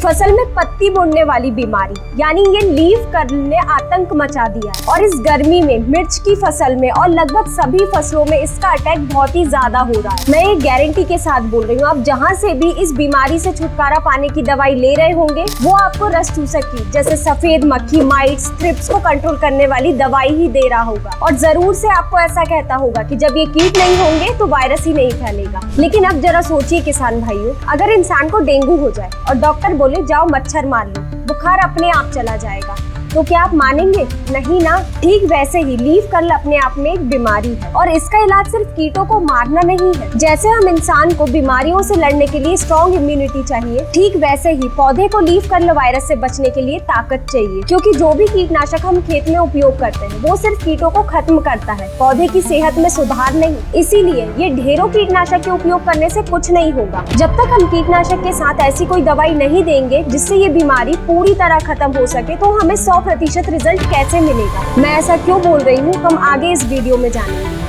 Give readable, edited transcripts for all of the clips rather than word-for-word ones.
फसल में पत्ती मुड़ने वाली बीमारी यानी ये लीफ कर्ल ने आतंक मचा दिया है और इस गर्मी में मिर्च की फसल में और लगभग सभी फसलों में इसका अटैक बहुत ही ज्यादा हो रहा है। मैं ये गारंटी के साथ बोल रही हूँ, आप जहाँ से भी इस बीमारी से छुटकारा पाने की दवाई ले रहे होंगे वो आपको रस चूसक की जैसे सफेद मक्खी, माइट्स, थ्रिप्स को कंट्रोल करने वाली दवाई ही दे रहा होगा और जरूर से आपको ऐसा कहता होगा कि जब ये कीट नहीं होंगे तो वायरस ही नहीं फैलेगा। लेकिन अब जरा सोचिए किसान भाइयों, अगर इंसान को डेंगू हो जाए और डॉक्टर बोले जाओ मच्छर मार लो, बुखार अपने आप चला जाएगा, तो क्या आप मानेंगे? नहीं ना। ठीक वैसे ही लीफ कर्ल अपने आप में एक बीमारी है और इसका इलाज सिर्फ कीटों को मारना नहीं है। जैसे हम इंसान को बीमारियों से लड़ने के लिए स्ट्रॉन्ग इम्यूनिटी चाहिए, ठीक वैसे ही पौधे को लीफ कर्ल वायरस से बचने के लिए ताकत चाहिए, क्योंकि जो भी कीटनाशक हम खेत में उपयोग करते हैं वो सिर्फ कीटों को खत्म करता है, पौधे की सेहत में सुधार नहीं। इसीलिए ये ढेरों कीटनाशक के उपयोग करने से कुछ नहीं होगा। जब तक हम कीटनाशक के साथ ऐसी कोई दवाई नहीं देंगे जिससे ये बीमारी पूरी तरह खत्म हो सके, तो हमें 100% रिजल्ट कैसे मिलेगा? मैं ऐसा क्यों बोल रही हूँ, हम आगे इस वीडियो में जानेंगे।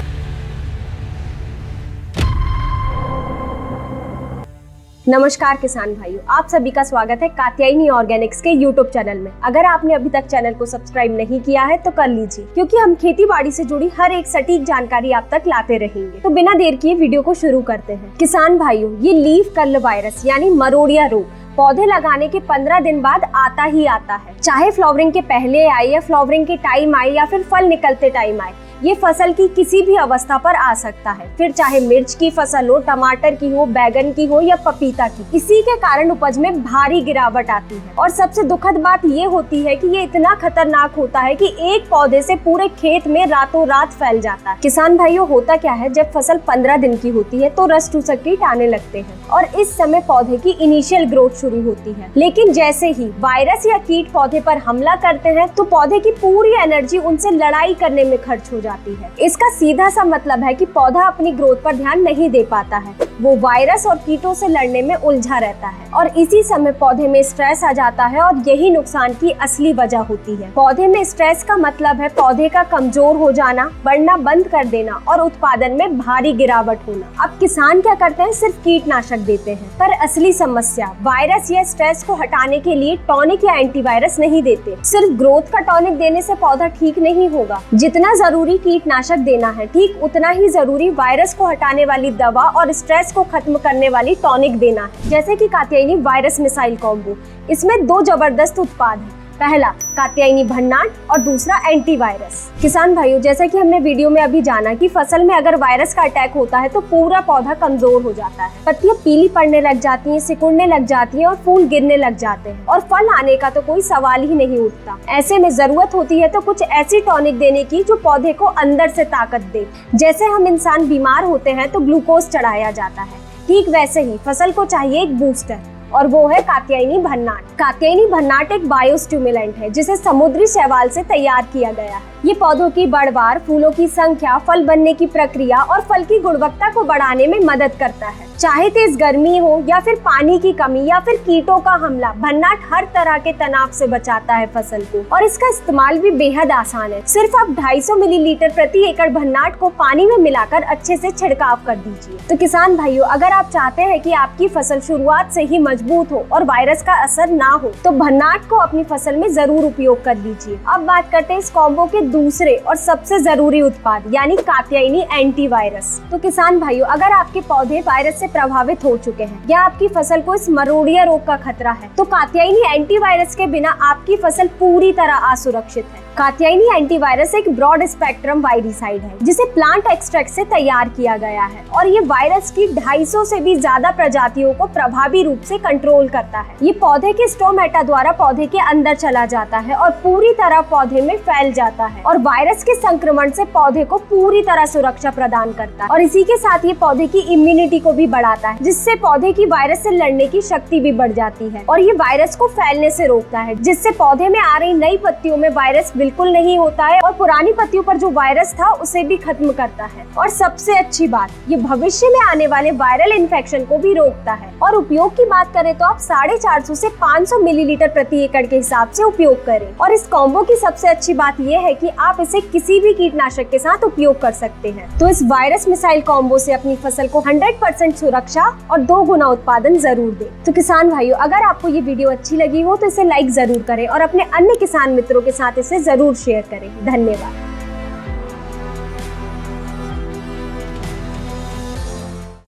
नमस्कार किसान भाइयों, आप सभी का स्वागत है कात्यायनी ऑर्गेनिक्स के यूट्यूब चैनल में। अगर आपने अभी तक चैनल को सब्सक्राइब नहीं किया है तो कर लीजिए, क्योंकि हम खेती बाड़ी से जुड़ी हर एक सटीक जानकारी आप तक लाते रहेंगे। तो बिना देर किए वीडियो को शुरू करते हैं। किसान भाइयों, ये लीफ कर्ल वायरस यानी मरोड़िया रोग पौधे लगाने के 15 दिन बाद आता ही आता है। चाहे फ्लावरिंग के पहले आए या फ्लावरिंग के टाइम आए या फिर फल निकलते टाइम आए, ये फसल की किसी भी अवस्था पर आ सकता है। फिर चाहे मिर्च की फसल हो, टमाटर की हो, बैगन की हो या पपीता की। इसी के कारण उपज में भारी गिरावट आती है और सबसे दुखद बात ये होती है कि ये इतना खतरनाक होता है कि एक पौधे से पूरे खेत में रातों रात फैल जाता है। किसान भाइयों, होता क्या है, जब फसल 15 दिन की होती है तो रस चूसक कीट आने लगते हैं और इस समय पौधे की इनिशियल ग्रोथ शुरू होती है। लेकिन जैसे ही वायरस या कीट पौधे पर हमला करते हैं तो पौधे की पूरी एनर्जी उनसे लड़ाई करने में खर्च हो जाती है। इसका सीधा सा मतलब है कि पौधा अपनी ग्रोथ पर ध्यान नहीं दे पाता है, वो वायरस और कीटों से लड़ने में उलझा रहता है और इसी समय पौधे में स्ट्रेस आ जाता है और यही नुकसान की असली वजह होती है। पौधे में स्ट्रेस का मतलब है पौधे का कमजोर हो जाना, बढ़ना बंद कर देना और उत्पादन में भारी गिरावट होना। अब किसान क्या करते हैं, सिर्फ कीटनाशक देते हैं, पर असली समस्या वायरस या स्ट्रेस को हटाने के लिए टॉनिक या एंटीवायरस नहीं देते। सिर्फ ग्रोथ का टॉनिक देने से पौधा ठीक नहीं होगा। जितना जरूरी कीटनाशक देना है, ठीक उतना ही जरूरी वायरस को हटाने वाली दवा और स्ट्रेस को खत्म करने वाली टॉनिक देना है। जैसे कि कात्यायनी वायरस मिसाइल कॉम्बो, इसमें 2 जबरदस्त उत्पाद हैं। पहला कात्यायनी भन्नाट और दूसरा एंटीवायरस। किसान भाइयों, जैसा कि हमने वीडियो में अभी जाना कि फसल में अगर वायरस का अटैक होता है तो पूरा पौधा कमजोर हो जाता है, पत्तियां पीली पड़ने लग जाती हैं, सिकुड़ने लग जाती हैं और फूल गिरने लग जाते हैं और फल आने का तो कोई सवाल ही नहीं उठता। ऐसे में जरूरत होती है तो कुछ ऐसी टॉनिक देने की जो पौधे को अंदर से ताकत दे। जैसे हम इंसान बीमार होते हैं तो ग्लूकोज चढ़ाया जाता है, ठीक वैसे ही फसल को चाहिए एक बूस्टर और वो है कात्यायनी भन्नाट। कात्यायनी भन्नाट एक बायोस्टिमुलेंट है जिसे समुद्री शैवाल से तैयार किया गया है। ये पौधों की बढ़वार, फूलों की संख्या, फल बनने की प्रक्रिया और फल की गुणवत्ता को बढ़ाने में मदद करता है। चाहे तेज गर्मी हो या फिर पानी की कमी या फिर कीटों का हमला, भन्नाट हर तरह के तनाव से बचाता है फसल को और इसका इस्तेमाल भी बेहद आसान है। सिर्फ आप 250 मिलीलीटर प्रति एकड़ भन्नाट को पानी में मिलाकर अच्छे से छिड़काव कर दीजिए। तो किसान भाइयों, अगर आप चाहते हैं कि आपकी फसल शुरुआत से ही मजबूत हो और वायरस का असर ना हो तो भन्नाट को अपनी फसल में जरूर उपयोग कर लीजिए। अब बात करते हैं इस कॉम्बो के दूसरे और सबसे जरूरी उत्पाद यानी कात्यायनी एंटीवायरस। तो किसान भाइयों, अगर आपके पौधे वायरस से प्रभावित हो चुके हैं या आपकी फसल को इस मरोड़िया रोग का खतरा है तो कात्यायनी एंटीवायरस के बिना आपकी फसल पूरी तरह असुरक्षित है। कात्यायनी एंटीवायरस एक ब्रॉड स्पेक्ट्रम वायरिसाइड है जिसे प्लांट एक्सट्रैक्ट से तैयार किया गया है और ये वायरस की 250 से भी ज्यादा प्रजातियों को प्रभावी रूप से कंट्रोल करता है। ये पौधे के स्टोमेटा द्वारा पौधे के अंदर चला जाता है और पूरी तरह पौधे में फैल जाता है और वायरस के संक्रमण से पौधे को पूरी तरह सुरक्षा प्रदान करता है और इसी के साथ ये पौधे की इम्यूनिटी को भी बढ़ाता है, जिससे पौधे की वायरस से लड़ने की शक्ति भी बढ़ जाती है और ये वायरस को फैलने से रोकता है, जिससे पौधे में आ रही नई पत्तियों में वायरस बिल्कुल नहीं होता है और पुरानी पत्तियों पर जो वायरस था उसे भी खत्म करता है। और सबसे अच्छी बात, ये भविष्य में आने वाले वायरल इन्फेक्शन को भी रोकता है। और उपयोग की बात करें तो आप 450 से 500 मिलीलीटर प्रति एकड़ के हिसाब से उपयोग करें। और इस कॉम्बो की सबसे अच्छी बात यह है कि आप इसे किसी भी कीटनाशक के साथ उपयोग कर सकते हैं। तो इस वायरस मिसाइल कॉम्बो से अपनी फसल को 100% सुरक्षा और 2 गुना उत्पादन जरूर दें। तो किसान भाइयों, अगर आपको ये वीडियो अच्छी लगी हो तो इसे लाइक जरूर करें और अपने अन्य किसान मित्रों के साथ इसे जरूर शेयर करें। धन्यवाद।